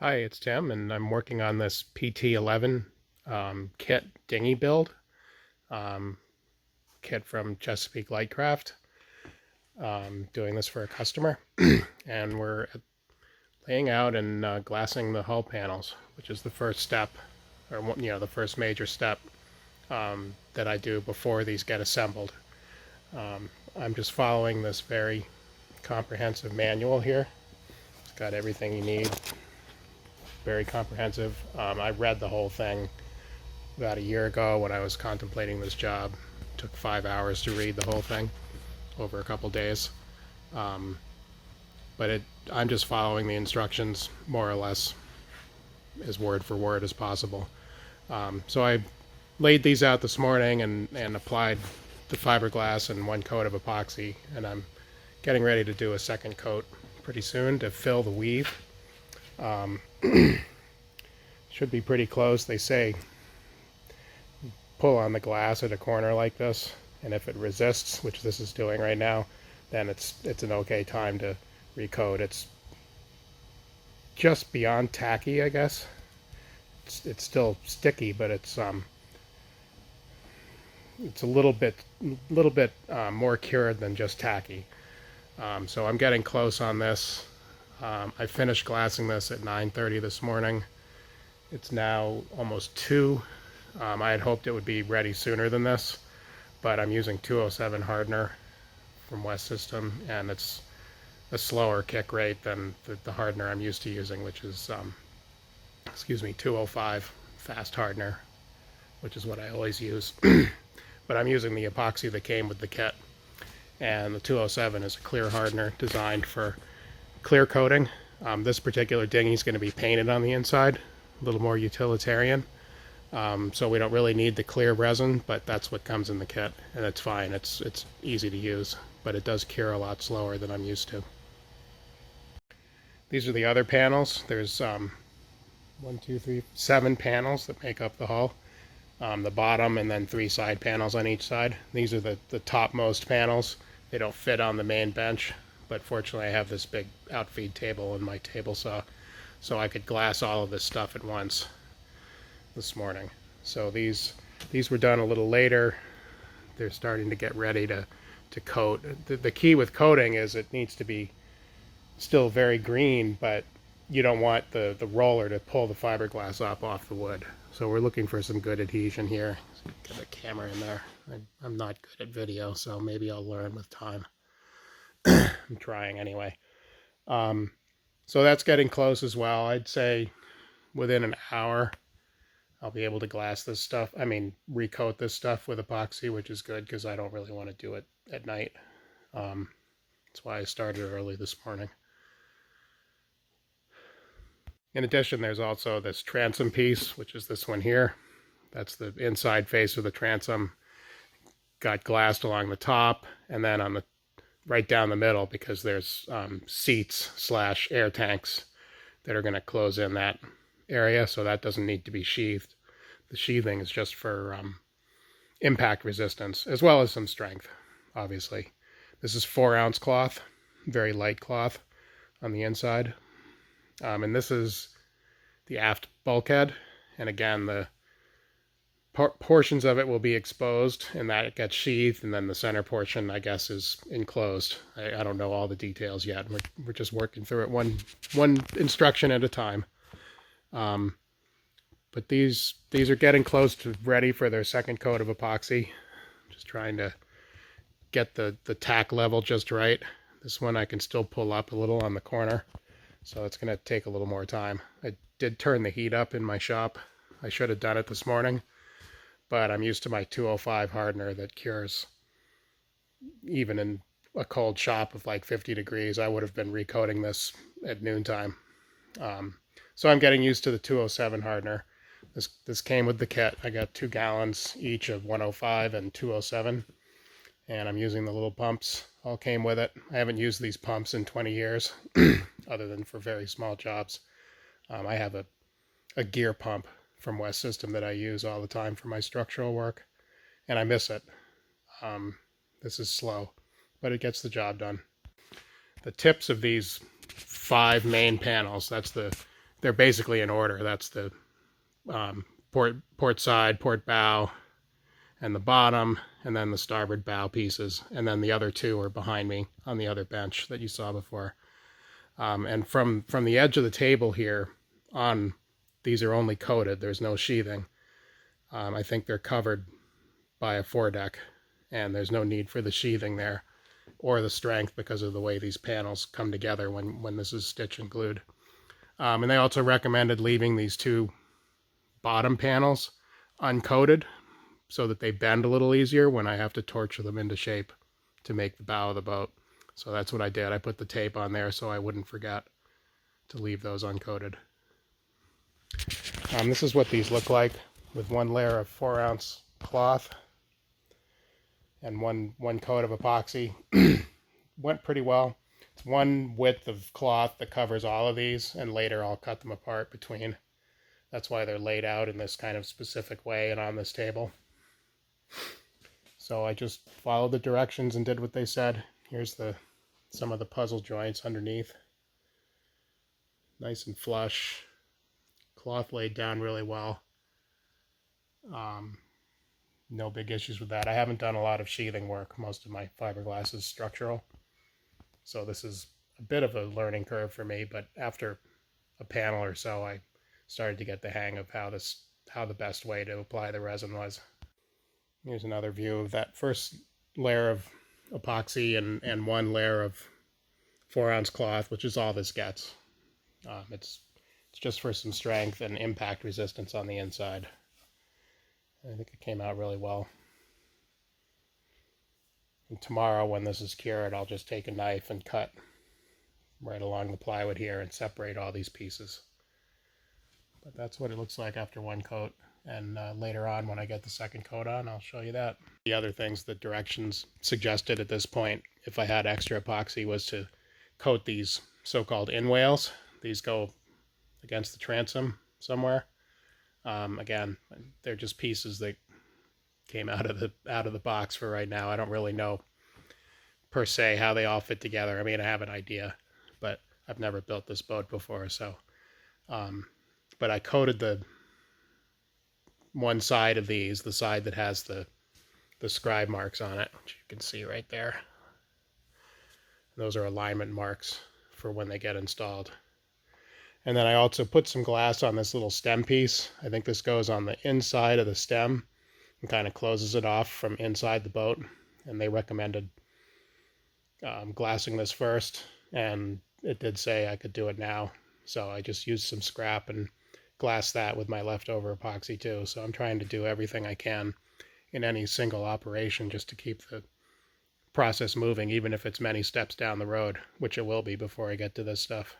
Hi, it's Tim, and I'm working on this PT-11 kit dinghy build um, kit from Chesapeake Lightcraft. Doing this for a customer, and we're laying out and glassing the hull panels, which is the first step, or the first major step that I do before these get assembled. I'm just following this very comprehensive manual here. It's got everything you need. Very comprehensive. I read the whole thing about a year ago when I was contemplating this job. It took 5 hours to read the whole thing over a couple days. Um, but I'm just following the instructions more or less as word for word as possible. So I laid these out this morning and applied the fiberglass and one coat of epoxy, and I'm getting ready to do a second coat pretty soon to fill the weave. Should be pretty close. They say pull on the glass at a corner like this, and if it resists, which this is doing right now, then it's an okay time to recoat. It's just beyond tacky, I guess. It's still sticky, but it's a little bit more cured than just tacky. So I'm getting close on this. I finished glassing this at 9:30 this morning. It's now almost 2. I had hoped it would be ready sooner than this, but I'm using 207 hardener from West System, and it's a slower kick rate than the hardener I'm used to using, which is 205 fast hardener, which is what I always use. But I'm using the epoxy that came with the kit, and the 207 is a clear hardener designed for clear coating. This particular dinghy is going to be painted on the inside, a little more utilitarian. So we don't really need the clear resin, but that's what comes in the kit, and it's fine. It's easy to use, but it does cure a lot slower than I'm used to. These are the other panels. There's 7 panels that make up the hull. The bottom, and then 3 side panels on each side. These are the topmost panels. They don't fit on the main bench, but fortunately I have this big outfeed table in my table saw, so I could glass all of this stuff at once this morning. So these were done a little later. They're starting to get ready to coat. The key with coating is it needs to be still very green, but you don't want the roller to pull the fiberglass up off the wood. So we're looking for some good adhesion here. Get the camera in there. I'm not good at video, so maybe I'll learn with time. I'm trying anyway. So that's getting close as well. I'd say within an hour I'll be able to glass this stuff. I mean, recoat this stuff with epoxy, which is good because I don't really want to do it at night. That's why I started early this morning. In addition, there's also this transom piece, which is this one here. That's the inside face of the transom. Got glassed along the top, and then on the right down the middle, because there's seats / air tanks that are going to close in that area, so that doesn't need to be sheathed. The sheathing is just for impact resistance, as well as some strength, obviously. This is 4-ounce cloth, very light cloth on the inside. And this is the aft bulkhead, and again, the portions of it will be exposed, and that it gets sheathed, and then the center portion, I guess, is enclosed. I don't know all the details yet. We're just working through it one instruction at a time. But these are getting close to ready for their second coat of epoxy. Just trying to get the tack level just right. This one I can still pull up a little on the corner, so it's going to take a little more time. I did turn the heat up in my shop. I should have done it this morning, but I'm used to my 205 hardener that cures even in a cold shop of like 50 degrees. I would have been recoating this at noontime. So I'm getting used to the 207 hardener. This came with the kit. I got 2 gallons each of 105 and 207, and I'm using the little pumps. All came with it. I haven't used these pumps in 20 years, other than for very small jobs. I have a gear pump from West System that I use all the time for my structural work, and I miss it. This is slow, but it gets the job done. The tips of these 5 main panels, that's the they're basically in order. That's the port side, port bow, and the bottom, and then the starboard bow pieces, and then the other two are behind me on the other bench that you saw before. And from the edge of the table here on, these are only coated. There's no sheathing. I think they're covered by a foredeck, and there's no need for the sheathing there or the strength because of the way these panels come together when this is stitched and glued. And they also recommended leaving these two bottom panels uncoated so that they bend a little easier when I have to torture them into shape to make the bow of the boat. So that's what I did. I put the tape on there so I wouldn't forget to leave those uncoated. This is what these look like with one layer of 4-ounce cloth and one coat of epoxy. Went pretty well. It's one width of cloth that covers all of these, and later I'll cut them apart between. That's why they're laid out in this kind of specific way and on this table. So I just followed the directions and did what they said. Here's some of the puzzle joints underneath. Nice and flush. Cloth laid down really well. No big issues with that. I haven't done a lot of sheathing work. Most of my fiberglass is structural. So this is a bit of a learning curve for me, but after a panel or so, I started to get the hang of how the best way to apply the resin was. Here's another view of that first layer of epoxy and one layer of 4-ounce cloth, which is all this gets. It's just for some strength and impact resistance on the inside. I think it came out really well. And tomorrow, when this is cured, I'll just take a knife and cut right along the plywood here and separate all these pieces. But that's what it looks like after one coat. And later on, when I get the second coat on, I'll show you that. The other things the directions suggested at this point, if I had extra epoxy, was to coat these so-called in-wales. These go against the transom somewhere. Again, they're just pieces that came out of the box for right now. I don't really know per se how they all fit together. I mean, I have an idea, but I've never built this boat before. So, but I coated the one side of these, the side that has the scribe marks on it, which you can see right there. Those are alignment marks for when they get installed. And then I also put some glass on this little stem piece. I think this goes on the inside of the stem and kind of closes it off from inside the boat. And they recommended glassing this first, and it did say I could do it now. So I just used some scrap and glassed that with my leftover epoxy too. So I'm trying to do everything I can in any single operation just to keep the process moving, even if it's many steps down the road, which it will be before I get to this stuff.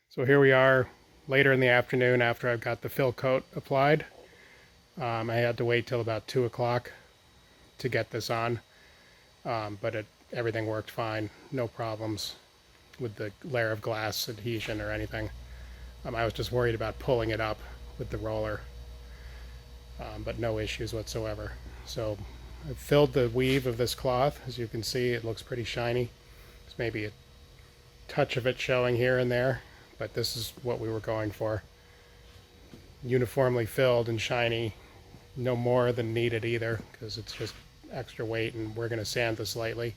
So here we are later in the afternoon after I've got the fill coat applied. I had to wait till about 2 o'clock to get this on, but everything worked fine, no problems with the layer of glass adhesion or anything. I was just worried about pulling it up with the roller, but no issues whatsoever. So I've filled the weave of this cloth. As you can see, it looks pretty shiny. There's maybe a touch of it showing here and there, but this is what we were going for. Uniformly filled and shiny, no more than needed either, because it's just extra weight, and we're going to sand this lightly.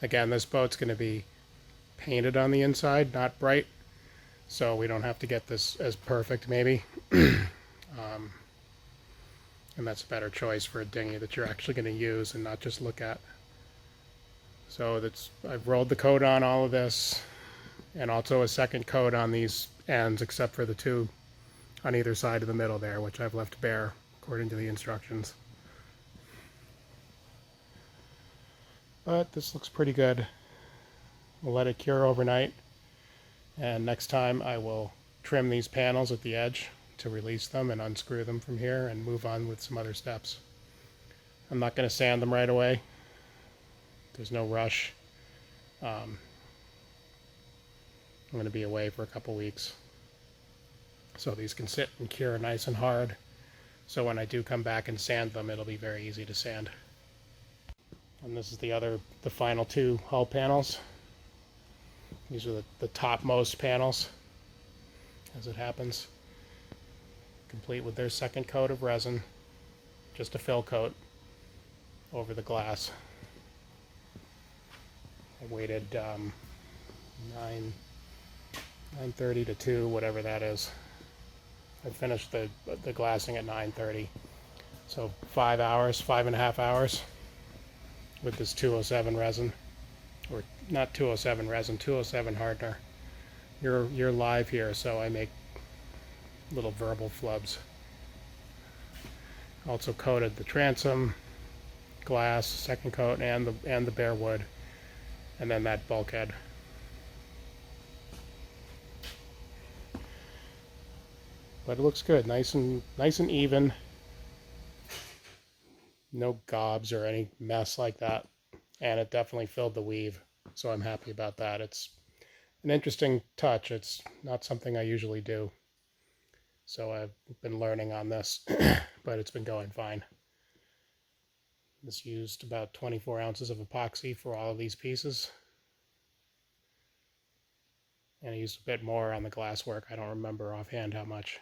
Again, this boat's going to be painted on the inside, not bright, so we don't have to get this as perfect maybe. And that's a better choice for a dinghy that you're actually going to use and not just look at. So I've rolled the coat on all of this, and also a second coat on these ends, except for the two on either side of the middle there, which I've left bare according to the instructions. But this looks pretty good. We'll let it cure overnight, and next time I will trim these panels at the edge to release them and unscrew them from here and move on with some other steps. I'm not going to sand them right away. There's no rush. I'm going to be away for a couple weeks, so these can sit and cure nice and hard. So when I do come back and sand them, it'll be very easy to sand. And this is the final two hull panels. These are the topmost panels. as it happens. Complete with their second coat of resin, just a fill coat over the glass. I waited 9:30 to 2, whatever that is. I finished the glassing at 9:30, so 5 hours, 5.5 hours with this 207 resin, or not 207 resin, 207 hardener. You're live here, so I make little verbal flubs. Also coated the transom, glass, second coat, and the bare wood, and then that bulkhead. But it looks good, nice and even. No gobs or any mess like that, and it definitely filled the weave, so I'm happy about that. It's an interesting touch. It's not something I usually do, so I've been learning on this, but it's been going fine. This used about 24 ounces of epoxy for all of these pieces, and I used a bit more on the glass work. I don't remember offhand how much.